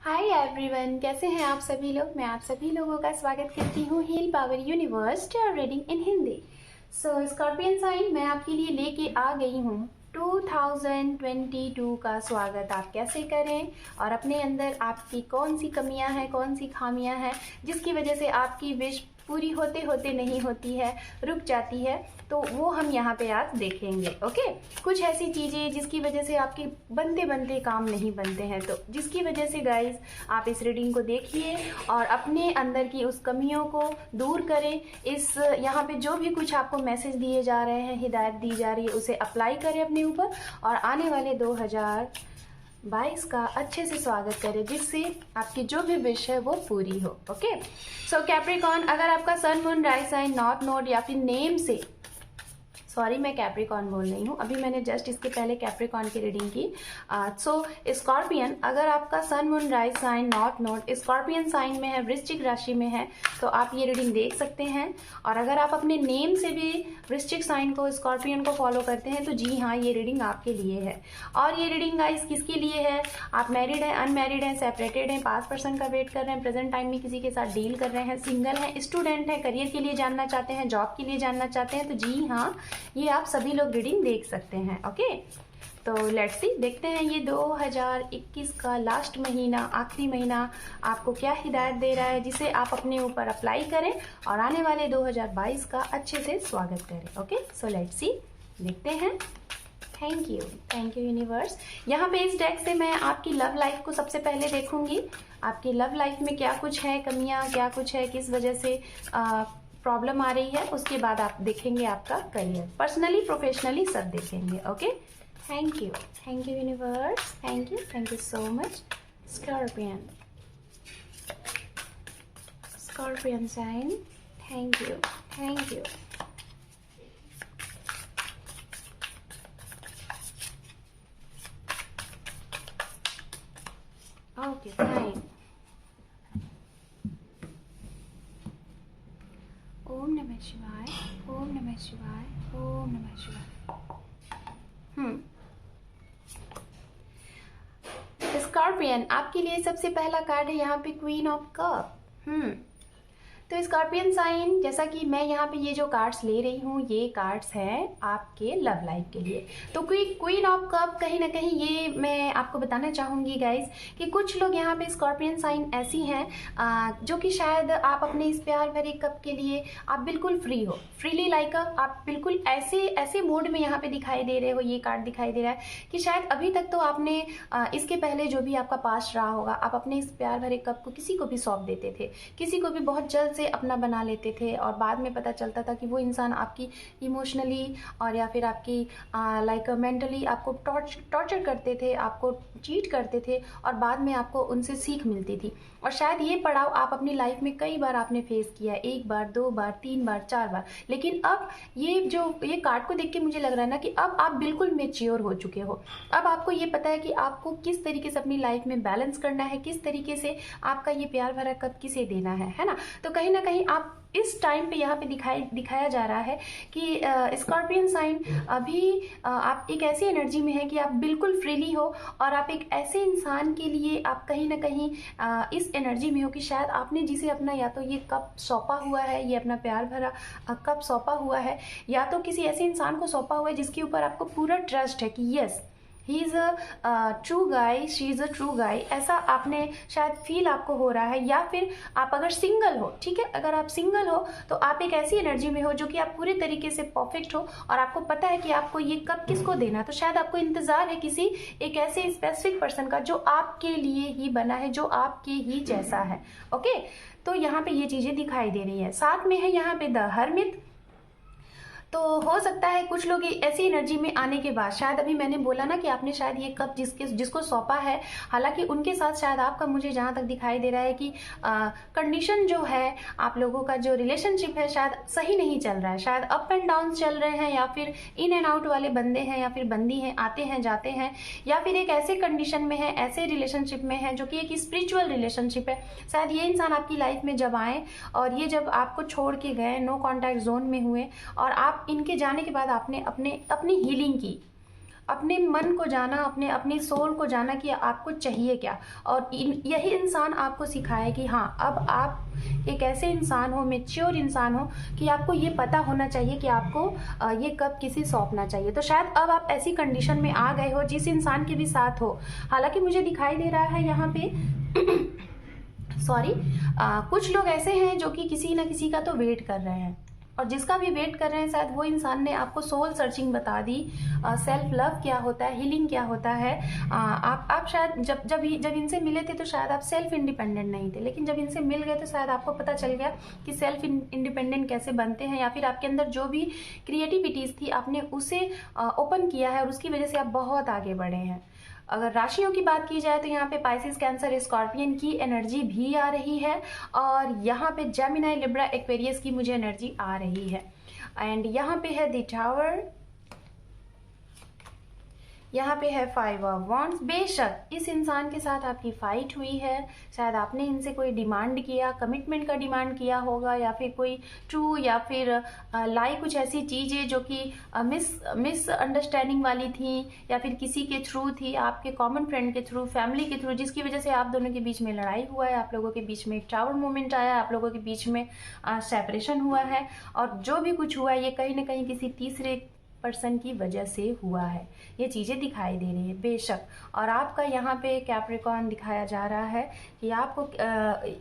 Hi everyone, कैसे हैं आप सभी लोग। मैं आप सभी लोगों का स्वागत करती हूँ heal power universe tarot reading in Hindi. So scorpion sign, मैं आपके लिए लेके आ गई हूँ 2022 का स्वागत आप कैसे करें और अपने अंदर आपकी कौन सी कमियां हैं, कौन सी खामियां हैं जिसकी वजह से आपकी विश पूरी होते होते नहीं होती है, रुक जाती है। तो वो हम यहाँ पे आज देखेंगे। ओके, कुछ ऐसी चीज़ें जिसकी वजह से आपके बनते बनते काम नहीं बनते हैं, तो जिसकी वजह से गाइस आप इस रीडिंग को देखिए और अपने अंदर की उस कमियों को दूर करें। इस यहाँ पे जो भी कुछ आपको मैसेज दिए जा रहे हैं, हिदायत दी जा रही है, उसे अप्लाई करें अपने ऊपर और आने वाले 2022 का अच्छे से स्वागत करें, जिससे आपकी जो भी विश है वो पूरी हो। ओके, सो कैप्रिकॉर्न, अगर आपका sun moon rise sign north node या फिर नेम से, सॉरी मैं कैप्रिकॉर्न बोल रही हूँ, अभी मैंने जस्ट इसके पहले कैप्रिकॉर्न की रीडिंग की। सो स्कॉर्पियन, अगर आपका sun moon rise sign north node scorpion sign में है, वृश्चिक राशि में है, तो आप ये रीडिंग देख सकते हैं। और अगर आप अपने नेम से भी वृश्चिक साइन को, स्कॉर्पियन को फॉलो करते हैं, तो जी हाँ, ये रीडिंग आपके लिए है। और ये रीडिंग गाइस किसके लिए है? आप मैरिड हैं, अनमैरिड हैं, सेपरेटेड हैं, पास पर्सन का वेट कर रहे हैं, प्रेजेंट टाइम में किसी के साथ डील कर रहे हैं, सिंगल हैं, स्टूडेंट हैं, करियर के लिए जानना चाहते हैं, जॉब के लिए जानना चाहते हैं, तो जी हाँ, ये आप सभी लोग रीडिंग देख सकते हैं। ओके, तो लेट्स सी, देखते हैं ये 2021 का लास्ट महीना, आखिरी महीना आपको क्या हिदायत दे रहा है, जिसे आप अपने ऊपर अप्लाई करें और आने वाले 2022 का अच्छे से स्वागत करें। ओके, सो लेट्स सी, देखते हैं। Thank you universe. यहाँ पे इस डेक से मैं आपकी लव लाइफ को सबसे पहले देखूंगी। आपकी लव लाइफ में क्या कुछ है, कमियां क्या कुछ है, किस वजह से प्रॉब्लम आ रही है, उसके बाद आप देखेंगे आपका करियर, पर्सनली प्रोफेशनली सब देखेंगे। Okay, thank you universe, thank you so much. Scorpion sign, thank you. Okay, fine. ओम नमः शिवाय, ओम नमः शिवाय, ओम नमः शिवाय। स्कॉर्पियन, आपके लिए सबसे पहला कार्ड है यहाँ पे क्वीन ऑफ कप। तो स्कॉर्पियन साइन, जैसा कि मैं यहाँ पे ये जो कार्ड्स ले रही हूँ, ये कार्ड्स हैं आपके लव लाइफ के लिए। तो क्वीन ऑफ कप, कहीं ना कहीं ये मैं आपको बताना चाहूँगी गाइस कि कुछ लोग यहाँ पे स्कॉर्पियन साइन ऐसी हैं जो कि शायद आप अपने इस प्यार भरे कप के लिए आप बिल्कुल फ्री हो, फ्रीली लाइक आप बिल्कुल ऐसे मोड में यहाँ पे दिखाई दे रहे हो। ये कार्ड दिखाई दे रहा है कि शायद अभी तक तो आपने इसके पहले जो भी आपका पास्ट रहा होगा, आप अपने इस प्यार भरे कप को किसी को भी सौंप देते थे, किसी को भी बहुत जल्द से अपना बना लेते थे, और बाद में पता चलता था कि वो इंसान आपकी इमोशनली और या फिर आपकी लाइक मेंटली आपको टॉर्चर करते थे, आपको चीट करते थे, और बाद में आपको उनसे सीख मिलती थी। और शायद ये पड़ाव आप अपनी लाइफ में कई बार आपने फेस किया है, 1 बार, 2 बार, 3 बार, 4 बार। लेकिन अब ये कार्ड को देख के मुझे लग रहा है ना कि अब आप बिल्कुल मेच्योर हो चुके हो। अब आपको ये पता है कि आपको किस तरीके से अपनी लाइफ में बैलेंस करना है, किस तरीके से आपका ये प्यार भरा कप किसे देना है ना। तो कहीं ना कहीं आप इस टाइम पे यहाँ पे दिखाया जा रहा है कि स्कॉर्पियन साइन अभी आप एक ऐसी एनर्जी में है कि आप बिल्कुल फ्रीली हो, और आप एक ऐसे इंसान के लिए आप कहीं ना कहीं इस एनर्जी में हो कि शायद आपने जिसे अपना या तो ये कप सौंपा हुआ है, ये अपना प्यार भरा कप सौंपा हुआ है, या तो किसी ऐसे इंसान को सौंपा हुआ है जिसके ऊपर आपको पूरा ट्रस्ट है कि yes he is a true guy, she is a true guy, ऐसा आपने शायद फील आपको हो रहा है। या फिर आप अगर सिंगल हो, ठीक है, अगर आप सिंगल हो तो आप एक ऐसी एनर्जी में हो जो कि आप पूरे तरीके से परफेक्ट हो, और आपको पता है कि आपको ये कब किसको देना। तो शायद आपको इंतजार है किसी एक ऐसे स्पेसिफिक पर्सन का जो आपके लिए ही बना है, जो आपके ही जैसा है। ओके, तो यहाँ पे ये चीज़ें दिखाई दे रही है। साथ में है यहाँ पे द हर्मिट। तो हो सकता है कुछ लोग ऐसी एनर्जी में आने के बाद, शायद अभी मैंने बोला ना कि आपने शायद ये कप जिसको सौंपा है, हालांकि उनके साथ शायद आपका, मुझे जहाँ तक दिखाई दे रहा है कि कंडीशन जो है, आप लोगों का जो रिलेशनशिप है शायद सही नहीं चल रहा है, शायद अप एंड डाउन चल रहे हैं, या फिर इन एंड आउट वाले बंदे हैं या फिर बंदी हैं, आते हैं जाते हैं, या फिर एक ऐसे कंडीशन में है, ऐसे रिलेशनशिप में है जो कि एक स्पिरिचुअल रिलेशनशिप है। शायद ये इंसान आपकी लाइफ में जब आए और ये जब आपको छोड़ के गए, नो कॉन्टैक्ट जोन में हुए, और आप इनके जाने के बाद आपने अपनी हीलिंग की, अपने मन को जाना, अपनी सोल को जाना कि आपको चाहिए क्या। और यही इंसान आपको सिखाए कि हाँ, अब आप एक ऐसे इंसान हो, मेच्योर इंसान हो कि आपको ये पता होना चाहिए कि आपको ये कब किसी सौंपना चाहिए। तो शायद अब आप ऐसी कंडीशन में आ गए हो जिस इंसान के भी साथ हो। हालांकि मुझे दिखाई दे रहा है यहाँ पे सॉरी, कुछ लोग ऐसे हैं जो कि किसी ना किसी का तो वेट कर रहे हैं, और जिसका भी वेट कर रहे हैं शायद वो इंसान ने आपको सोल सर्चिंग बता दी, सेल्फ लव क्या होता है, हीलिंग क्या होता है। आप शायद जब इनसे मिले थे तो शायद आप सेल्फ इंडिपेंडेंट नहीं थे, लेकिन जब इनसे मिल गए तो शायद आपको पता चल गया कि सेल्फ इंडिपेंडेंट कैसे बनते हैं, या फिर आपके अंदर जो भी क्रिएटिविटीज़ थी आपने उसे ओपन किया है और उसकी वजह से आप बहुत आगे बढ़े हैं। अगर राशियों की बात की जाए तो यहाँ पे पाइसिस, कैंसर, स्कॉर्पियन की एनर्जी भी आ रही है, और यहाँ पे जेमिनी, लिब्रा, एक्वेरियस की मुझे एनर्जी आ रही है। एंड यहाँ पे है द टावर, यहाँ पे है 5 ऑफ वॉन्ड्स। बेशक इस इंसान के साथ आपकी फाइट हुई है, शायद आपने इनसे कोई डिमांड किया, कमिटमेंट का डिमांड किया होगा, या फिर कोई ट्रू या फिर लाई, कुछ ऐसी चीज़ें जो कि मिस अंडरस्टैंडिंग वाली थी, या फिर किसी के थ्रू थी, आपके कॉमन फ्रेंड के थ्रू, फैमिली के थ्रू, जिसकी वजह से आप दोनों के बीच में लड़ाई हुआ है, आप लोगों के बीच में एक टावर मोमेंट आया, आप लोगों के बीच में सेपरेशन हुआ है। और जो भी कुछ हुआ है ये कहीं ना कहीं किसी तीसरे पर्सन की वजह से हुआ है, ये चीज़ें दिखाई दे रही है बेशक। और आपका यहाँ पे कैप्रिकॉर्न दिखाया जा रहा है कि आपको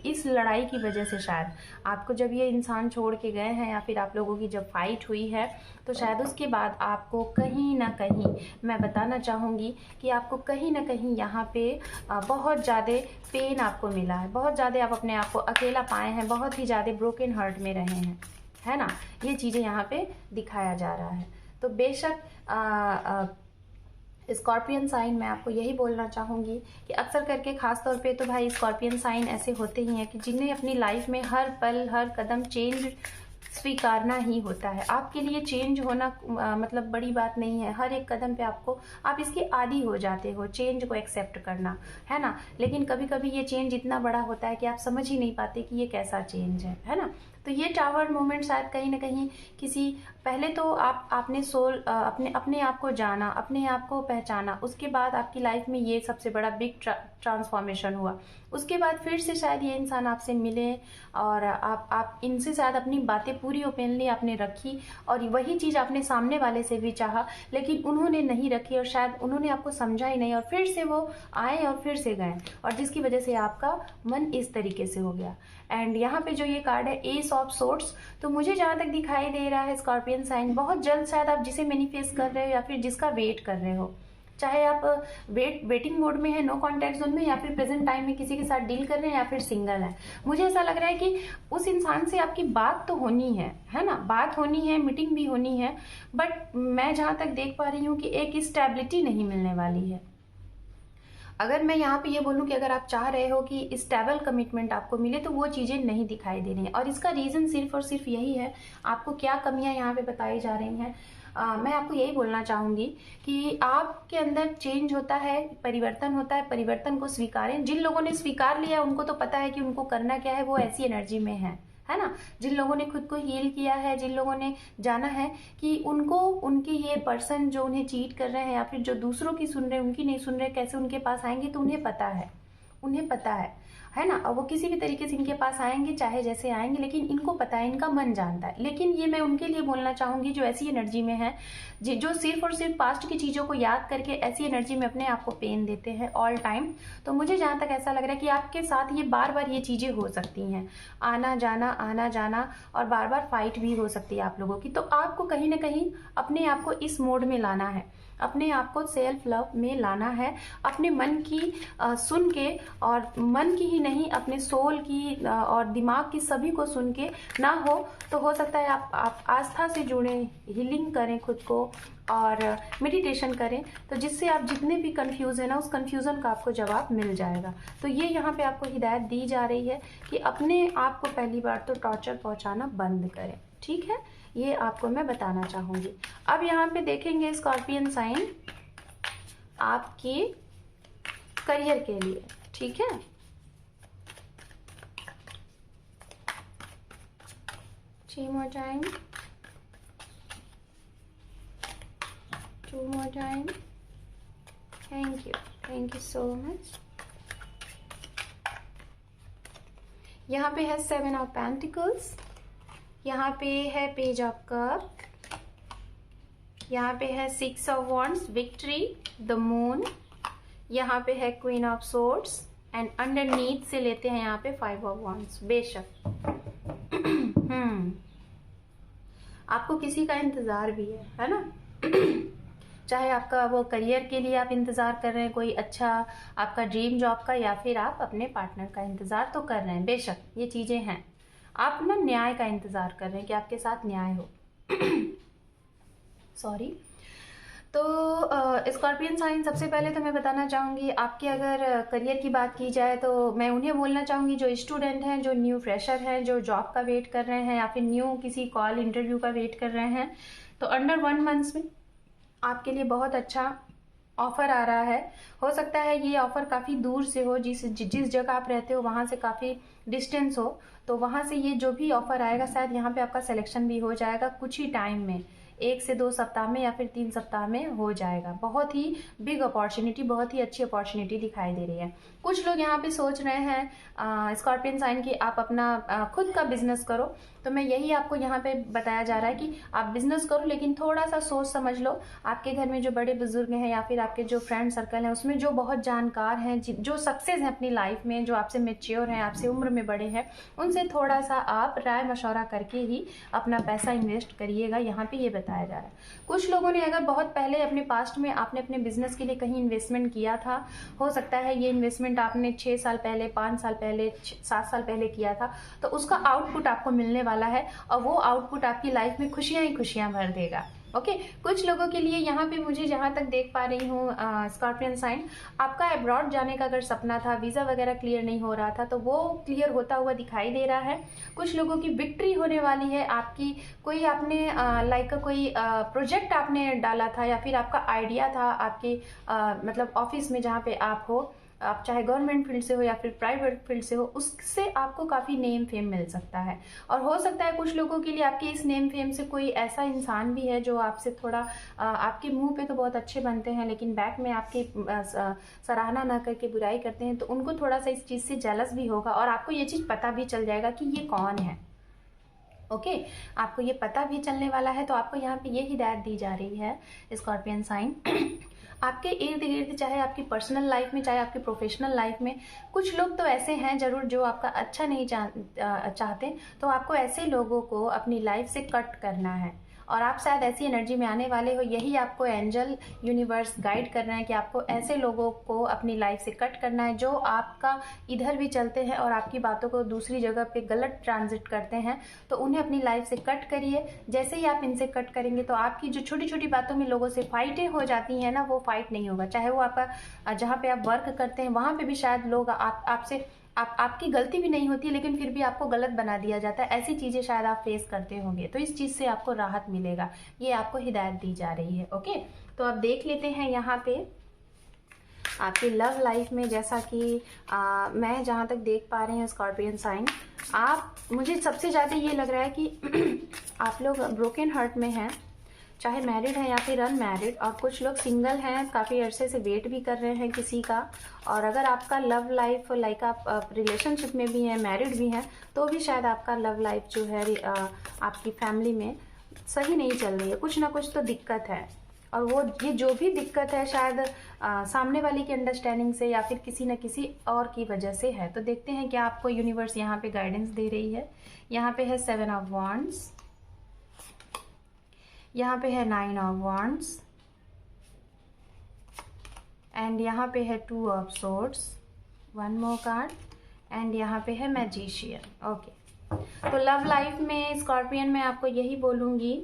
इस लड़ाई की वजह से शायद आपको जब ये इंसान छोड़ के गए हैं, या फिर आप लोगों की जब फाइट हुई है, तो शायद उसके बाद आपको कहीं ना कहीं, मैं बताना चाहूँगी कि आपको कहीं ना कहीं यहाँ पे बहुत ज़्यादा पेन आपको मिला है, बहुत ज़्यादा आप अपने आप को अकेला पाए हैं, बहुत ही ज़्यादा ब्रोकन हार्ट में रहे हैं, है ना। ये चीज़ें यहाँ पे दिखाया जा रहा है। तो बेशक स्कॉर्पियन साइन, मैं आपको यही बोलना चाहूँगी कि अक्सर करके ख़ास तौर पे तो भाई स्कॉर्पियन साइन ऐसे होते ही हैं कि जिन्हें अपनी लाइफ में हर पल हर कदम चेंज स्वीकारना ही होता है। आपके लिए चेंज होना मतलब बड़ी बात नहीं है, हर एक कदम पे आप इसके आदी हो जाते हो, चेंज को एक्सेप्ट करना, है ना। लेकिन कभी कभी ये चेंज इतना बड़ा होता है कि आप समझ ही नहीं पाते कि ये कैसा चेंज है ना। तो ये टावर मोमेंट शायद कहीं ना कहीं किसी, पहले तो आपने सोल अपने आप को जाना, अपने आप को पहचाना, उसके बाद आपकी लाइफ में ये सबसे बड़ा बिग ट्रांसफॉर्मेशन हुआ। उसके बाद फिर से शायद ये इंसान आपसे मिले, और आप इनसे शायद अपनी बातें पूरी ओपनली आपने रखी, और वही चीज़ आपने सामने वाले से भी चाहा, लेकिन उन्होंने नहीं रखी, और शायद उन्होंने आपको समझा ही नहीं, और फिर से वो आए और फिर से गए, और जिसकी वजह से आपका मन इस तरीके से हो गया। एंड यहाँ पे जो ये कार्ड है एस ऑफ सोर्ड्स, तो मुझे जहाँ तक दिखाई दे रहा है स्कॉर्पियन साइन, बहुत जल्द शायद आप जिसे मैनिफेस्ट कर रहे हो या फिर जिसका वेट कर रहे हो, चाहे आप वेटिंग मोड में है, नो कॉन्टैक्ट जोन में, या फिर प्रेजेंट टाइम में किसी के साथ डील कर रहे हैं, या फिर सिंगल है, मुझे ऐसा लग रहा है कि उस इंसान से आपकी बात तो होनी है ना, बात होनी है, मीटिंग भी होनी है, बट मैं जहाँ तक देख पा रही हूँ कि एक स्टेबिलिटी नहीं मिलने वाली है। अगर मैं यहाँ पे ये बोलूँ कि अगर आप चाह रहे हो कि स्टेबल कमिटमेंट आपको मिले, तो वो चीज़ें नहीं दिखाई दे रही हैं, और इसका रीज़न सिर्फ और सिर्फ यही है, आपको क्या कमियाँ यहाँ पे बताई जा रही हैं। मैं आपको यही बोलना चाहूँगी कि आपके अंदर चेंज होता है, परिवर्तन होता है, परिवर्तन को स्वीकारें। जिन लोगों ने स्वीकार लिया उनको तो पता है कि उनको करना क्या है, वो ऐसी एनर्जी में है ना। जिन लोगों ने खुद को हील किया है, जिन लोगों ने जाना है कि उनको उनके ये पर्सन जो उन्हें चीट कर रहे हैं, या फिर जो दूसरों की सुन रहे हैं उनकी नहीं सुन रहे, कैसे उनके पास आएंगे, तो उन्हें पता है ना। और वो किसी भी तरीके से इनके पास आएंगे, चाहे जैसे आएंगे, लेकिन इनको पता है, इनका मन जानता है। लेकिन ये मैं उनके लिए बोलना चाहूँगी जो ऐसी एनर्जी में है, जो सिर्फ और सिर्फ पास्ट की चीज़ों को याद करके ऐसी एनर्जी में अपने आप को पेन देते हैं ऑल टाइम। तो मुझे जहाँ तक ऐसा लग रहा है कि आपके साथ ये बार बार ये चीज़ें हो सकती हैं, आना जाना, और बार बार फाइट भी हो सकती है आप लोगों की। तो आपको कहीं ना कहीं अपने आप को इस मोड में लाना है, अपने आप को सेल्फ लव में लाना है, अपने मन की सुन के, और मन की ही नहीं, अपने सोल की और दिमाग की सभी को सुन के ना हो तो हो सकता है आप आस्था से जुड़े, हीलिंग करें खुद को, और मेडिटेशन करें, तो जिससे आप जितने भी कंफ्यूज है ना, उस कंफ्यूजन का आपको जवाब मिल जाएगा। तो ये यहाँ पे आपको हिदायत दी जा रही है कि अपने आप को पहली बार तो टॉर्चर पहुँचाना बंद करें, ठीक है। ये आपको मैं बताना चाहूँगी। अब यहाँ पे देखेंगे स्कॉर्पियन साइन आपके करियर के लिए, ठीक है। Two more time. Thank you so much. यहाँ पे है 7 ऑफ पेंटिकल्स, यहाँ पे है पेज ऑफ कप, यहाँ पे है 6 of wands, victory, the moon, यहाँ पे है queen of swords and underneath से लेते हैं यहाँ पे 5 ऑफ वॉन्ड्स। बेशक आपको किसी का इंतजार भी है ना चाहे आपका वो करियर के लिए आप इंतजार कर रहे हैं, कोई अच्छा आपका ड्रीम जॉब का, या फिर आप अपने पार्टनर का इंतजार तो कर रहे हैं। बेशक ये चीजें हैं, आप ना न्याय का इंतजार कर रहे हैं कि आपके साथ न्याय हो सॉरी। तो स्कॉर्पियन साइन, सबसे पहले तो मैं बताना चाहूँगी, आपके अगर करियर की बात की जाए तो मैं उन्हें बोलना चाहूँगी जो स्टूडेंट हैं, जो न्यू फ्रेशर हैं, जो जॉब का वेट कर रहे हैं या फिर न्यू किसी कॉल इंटरव्यू का वेट कर रहे हैं, तो अंडर 1 मंथ में आपके लिए बहुत अच्छा ऑफ़र आ रहा है। हो सकता है ये ऑफ़र काफ़ी दूर से हो, जिस जगह आप रहते हो वहाँ से काफ़ी डिस्टेंस हो, तो वहाँ से ये जो भी ऑफ़र आएगा शायद यहाँ पे आपका सिलेक्शन भी हो जाएगा कुछ ही टाइम में, 1 से 2 सप्ताह में या फिर 3 सप्ताह में हो जाएगा। बहुत ही बिग अपॉर्चुनिटी, बहुत ही अच्छी अपॉर्चुनिटी दिखाई दे रही है। कुछ लोग यहाँ पे सोच रहे हैं स्कॉर्पियन साइन की आप अपना खुद का बिजनेस करो, तो मैं यही आपको यहाँ पे बताया जा रहा है कि आप बिजनेस करो, लेकिन थोड़ा सा सोच समझ लो। आपके घर में जो बड़े बुजुर्ग हैं या फिर आपके जो फ्रेंड सर्कल हैं उसमें जो बहुत जानकार हैं, जो सक्सेस हैं अपनी लाइफ में, जो आपसे मैच्योर हैं, आपसे उम्र में बड़े हैं, उनसे थोड़ा सा आप राय मशवरा करके ही अपना पैसा इन्वेस्ट करिएगा, यहाँ पे ये बताया जा रहा है। कुछ लोगों ने अगर बहुत पहले अपने पास्ट में आपने अपने बिजनेस के लिए कहीं इन्वेस्टमेंट किया था, हो सकता है ये इन्वेस्टमेंट आपने 6 साल पहले, 5 साल पहले, 7 साल पहले किया था, तो उसका आउटपुट आपको मिलने वाला है और वो आउटपुट आपकी लाइफ में खुशियां ही खुशियां भर देगा। ओके कुछ लोगों के लिए यहाँ पे मुझे जहाँ तक देख पा रही हूँ स्कॉर्पियन साइन, आपका अब्रॉड जाने का अगर सपना था, वीज़ा वगैरह क्लियर नहीं हो रहा था, तो वो क्लियर होता हुआ दिखाई दे रहा है। कुछ लोगों की विक्ट्री होने वाली है, आपकी कोई आपने लाइक कोई प्रोजेक्ट आपने डाला था या फिर आपका आइडिया था आपके मतलब ऑफिस में जहाँ पे आप हो, आप चाहे गवर्नमेंट फील्ड से हो या फिर प्राइवेट फील्ड से हो, उससे आपको काफ़ी नेम फेम मिल सकता है। और हो सकता है कुछ लोगों के लिए आपके इस नेम फेम से कोई ऐसा इंसान भी है जो आपसे थोड़ा आपके मुंह पे तो बहुत अच्छे बनते हैं लेकिन बैक में आपकी सराहना ना करके बुराई करते हैं, तो उनको थोड़ा सा इस चीज़ से जेलस भी होगा और आपको ये चीज़ पता भी चल जाएगा कि ये कौन है। ओके आपको ये पता भी चलने वाला है। तो आपको यहाँ पे ये हिदायत दी जा रही है स्कॉर्पियन साइन आपके इर्द गिर्द, चाहे आपकी पर्सनल लाइफ में चाहे आपकी प्रोफेशनल लाइफ में, कुछ लोग तो ऐसे हैं जरूर जो आपका अच्छा नहीं चाहते, तो आपको ऐसे लोगों को अपनी लाइफ से कट करना है और आप शायद ऐसी एनर्जी में आने वाले हो। यही आपको एंजल यूनिवर्स गाइड कर रहे हैं कि आपको ऐसे लोगों को अपनी लाइफ से कट करना है जो आपका इधर भी चलते हैं और आपकी बातों को दूसरी जगह पे गलत ट्रांजिट करते हैं, तो उन्हें अपनी लाइफ से कट करिए। जैसे ही आप इनसे कट करेंगे तो आपकी जो छोटी छोटी बातों में लोगों से फाइटें हो जाती हैं ना, वो फाइट नहीं होगा। चाहे वो आपका जहाँ पे आप वर्क करते हैं वहाँ पे भी शायद लोग आपसे आपकी गलती भी नहीं होती लेकिन फिर भी आपको गलत बना दिया जाता है। ऐसी चीज़ें शायद आप फेस करते होंगे, तो इस चीज़ से आपको राहत मिलेगा, ये आपको हिदायत दी जा रही है। ओके तो अब देख लेते हैं यहाँ पे आपकी लव लाइफ में। जैसा कि मैं जहाँ तक देख पा रही हूँ स्कॉर्पियन साइन, आप मुझे सबसे ज़्यादा ये लग रहा है कि आप लोग ब्रोकन हार्ट में हैं, चाहे मैरिड हैं या फिर अनमैरिड, और कुछ लोग सिंगल हैं, काफ़ी अरसे से वेट भी कर रहे हैं किसी का। और अगर आपका लव लाइफ लाइक आप रिलेशनशिप में भी हैं, मैरिड भी हैं, तो भी शायद आपका लव लाइफ जो है आपकी फैमिली में सही नहीं चल रही है, कुछ ना कुछ तो दिक्कत है। और वो ये जो भी दिक्कत है शायद सामने वाले की अंडरस्टैंडिंग से या फिर किसी न किसी और की वजह से है। तो देखते हैं क्या आपको यूनिवर्स यहाँ पे गाइडेंस दे रही है। यहाँ पे है 7 ऑफ वॉन्ड्स, यहाँ पे है 9 ऑफ वॉन्ड्स एंड यहाँ पे है 2 of swords, 1 more card, and यहाँ पे है मैजिशियन। ओके तो लव लाइफ में स्कॉर्पियन में आपको यही बोलूँगी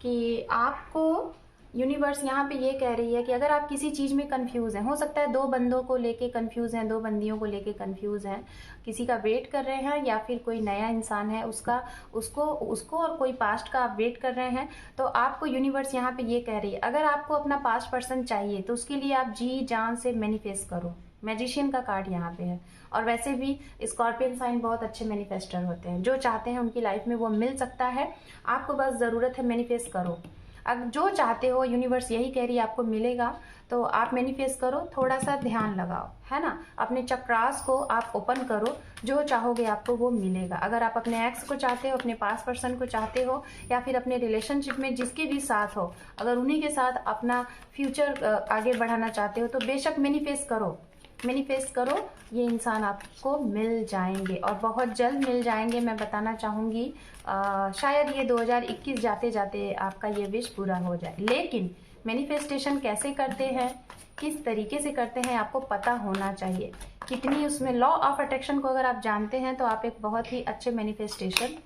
कि आपको यूनिवर्स यहाँ पे ये कह रही है कि अगर आप किसी चीज़ में कंफ्यूज हैं, हो सकता है 2 बंदों को लेके कंफ्यूज हैं, 2 बंदियों को लेके कंफ्यूज हैं, किसी का वेट कर रहे हैं या फिर कोई नया इंसान है उसको और कोई पास्ट का आप वेट कर रहे हैं, तो आपको यूनिवर्स यहाँ पे ये कह रही है अगर आपको अपना पास्ट पर्सन चाहिए तो उसके लिए आप जी जान से मैनिफेस्ट करो। मैजिशियन का कार्ड यहाँ पे है। और वैसे भी स्कॉर्पियन साइन बहुत अच्छे मैनिफेस्टर होते हैं, जो चाहते हैं उनकी लाइफ में वो मिल सकता है, आपको बस ज़रूरत है मैनिफेस्ट करो। अब जो चाहते हो यूनिवर्स यही कह रही है आपको मिलेगा, तो आप मैनिफेस्ट करो, थोड़ा सा ध्यान लगाओ, है ना, अपने चक्रास को आप ओपन करो, जो चाहोगे आपको वो मिलेगा। अगर आप अपने एक्स को चाहते हो, अपने पास पर्सन को चाहते हो, या फिर अपने रिलेशनशिप में जिसके भी साथ हो, अगर उन्हीं के साथ अपना फ्यूचर आगे बढ़ाना चाहते हो, तो बेशक मैनिफेस्ट करो, मैनिफेस्ट करो, ये इंसान आपको मिल जाएंगे और बहुत जल्द मिल जाएंगे। मैं बताना चाहूँगी शायद ये 2021 जाते जाते आपका ये विश पूरा हो जाए। लेकिन मैनिफेस्टेशन कैसे करते हैं, किस तरीके से करते हैं, आपको पता होना चाहिए। कितनी उसमें लॉ ऑफ अट्रैक्शन को अगर आप जानते हैं तो आप एक बहुत ही अच्छे मैनिफेस्टेशन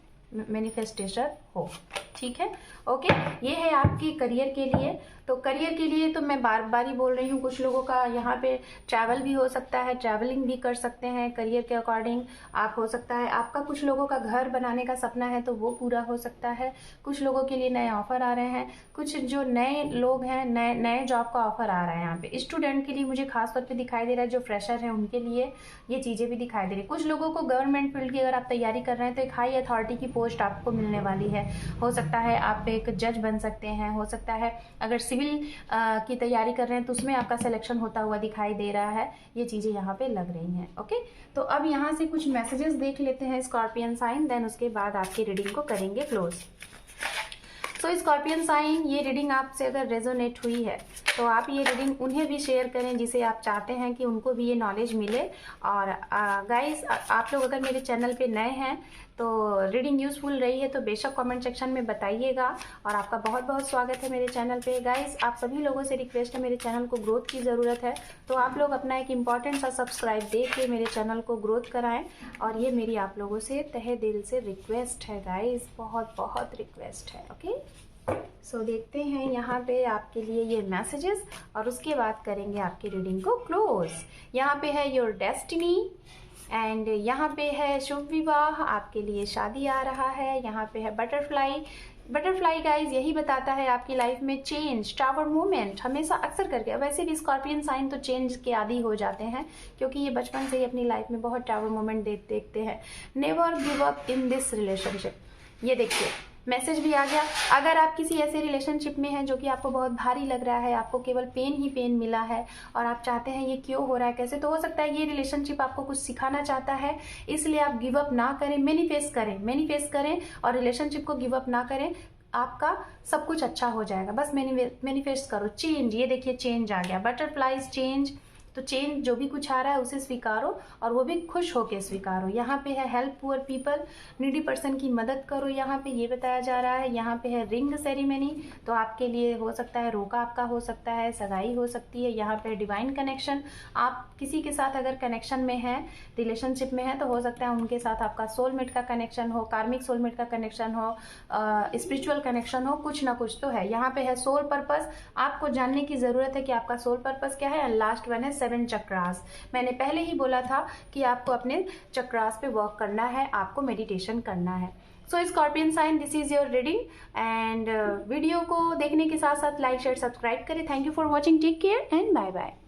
हो, ठीक है। ओके, ये है आपकी करियर के लिए। तो करियर के लिए तो मैं बार बार ही बोल रही हूँ, कुछ लोगों का यहाँ पे ट्रैवल भी हो सकता है, ट्रैवलिंग भी कर सकते हैं करियर के अकॉर्डिंग। आप हो सकता है आपका कुछ लोगों का घर बनाने का सपना है तो वो पूरा हो सकता है। कुछ लोगों के लिए नए ऑफर आ रहे हैं, कुछ जो नए लोग हैं नए जॉब का ऑफर आ रहा है। यहाँ पे स्टूडेंट के लिए मुझे खास तौर पे दिखाई दे रहा है, जो फ्रेशर हैं उनके लिए ये चीज़ें भी दिखाई दे रही है। कुछ लोगों को गवर्नमेंट फील्ड की अगर आप तैयारी कर रहे हैं तो एक हाई अथॉरिटी की पोस्ट आपको मिलने वाली है। हो सकता है आप एक जज बन सकते हैं, हो सकता है अगर सिविल की तैयारी कर रहे हैं तो उसमें आपका सिलेक्शन होता हुआ दिखाई दे रहा है। ये चीज़ें यहाँ पे लग रही हैं। ओके, तो अब यहाँ से कुछ मैसेजेस देख लेते हैं स्कॉर्पियन साइन, देन उसके बाद आपकी रीडिंग को करेंगे क्लोज। सो स्कॉर्पियन साइन, ये रीडिंग आपसे अगर रेजोनेट हुई है तो आप ये रीडिंग उन्हें भी शेयर करें जिसे आप चाहते हैं कि उनको भी ये नॉलेज मिले। और गाइस, आप लोग अगर मेरे चैनल पे नए हैं तो रीडिंग यूज़फुल रही है तो बेशक कमेंट सेक्शन में बताइएगा। और आपका बहुत बहुत स्वागत है मेरे चैनल पे। गाइस, आप सभी लोगों से रिक्वेस्ट है, मेरे चैनल को ग्रोथ की ज़रूरत है, तो आप लोग अपना एक इम्पॉर्टेंट सा सब्सक्राइब दे के मेरे चैनल को ग्रोथ कराएं। और ये मेरी आप लोगों से तहे दिल से रिक्वेस्ट है गाइस, बहुत बहुत रिक्वेस्ट है। ओके, सो देखते हैं यहाँ पे आपके लिए ये मैसेजेस और उसके बाद करेंगे आपकी रीडिंग को क्लोज। यहाँ पे है योर डेस्टिनी एंड यहाँ पे है शुभ विवाह, आपके लिए शादी आ रहा है। यहाँ पे है बटरफ्लाई। बटरफ्लाई गाइज यही बताता है आपकी लाइफ में चेंज, टावर मूवमेंट हमेशा अक्सर करके। वैसे भी स्कॉर्पियन साइन तो चेंज के आदी हो जाते हैं क्योंकि ये बचपन से ही अपनी लाइफ में बहुत टावर मूवमेंट देखते हैं। Never give up in this relationship, ये देखिए मैसेज भी आ गया। अगर आप किसी ऐसे रिलेशनशिप में हैं जो कि आपको बहुत भारी लग रहा है, आपको केवल पेन ही पेन मिला है और आप चाहते हैं ये क्यों हो रहा है, कैसे, तो हो सकता है ये रिलेशनशिप आपको कुछ सिखाना चाहता है, इसलिए आप गिव अप ना करें, मैनिफेस्ट करें और रिलेशनशिप को गिव अप ना करें। आपका सब कुछ अच्छा हो जाएगा, बस मैनिफेस्ट करो। चेंज, ये देखिए चेंज आ गया, बटरफ्लाइज चेंज। तो चेंज जो भी कुछ आ रहा है उसे स्वीकारो और वो भी खुश होके स्वीकारो। यहाँ पे है help poor people, needy person की मदद करो, यहाँ पे ये बताया जा रहा है। यहाँ पे है रिंग सेरेमनी, तो आपके लिए हो सकता है रोका आपका हो सकता है, सगाई हो सकती है। यहाँ पे डिवाइन कनेक्शन, आप किसी के साथ अगर कनेक्शन में है, रिलेशनशिप में है, तो हो सकता है उनके साथ आपका सोलमेट का कनेक्शन हो, कार्मिक सोलमेट का कनेक्शन हो, स्पिरिचुअल कनेक्शन हो, कुछ ना कुछ तो है। यहाँ पे है सोल पर्पस, आपको जानने की ज़रूरत है कि आपका सोल पर्पस क्या है। लास्ट वन है 7 चक्रास। मैंने पहले ही बोला था कि आपको अपने चक्रास पे वर्क करना है, आपको मेडिटेशन करना है। So scorpion sign, this is your reading and video को देखने के साथ साथ लाइक शेयर सब्सक्राइब करें। Thank you for watching, take care and bye bye.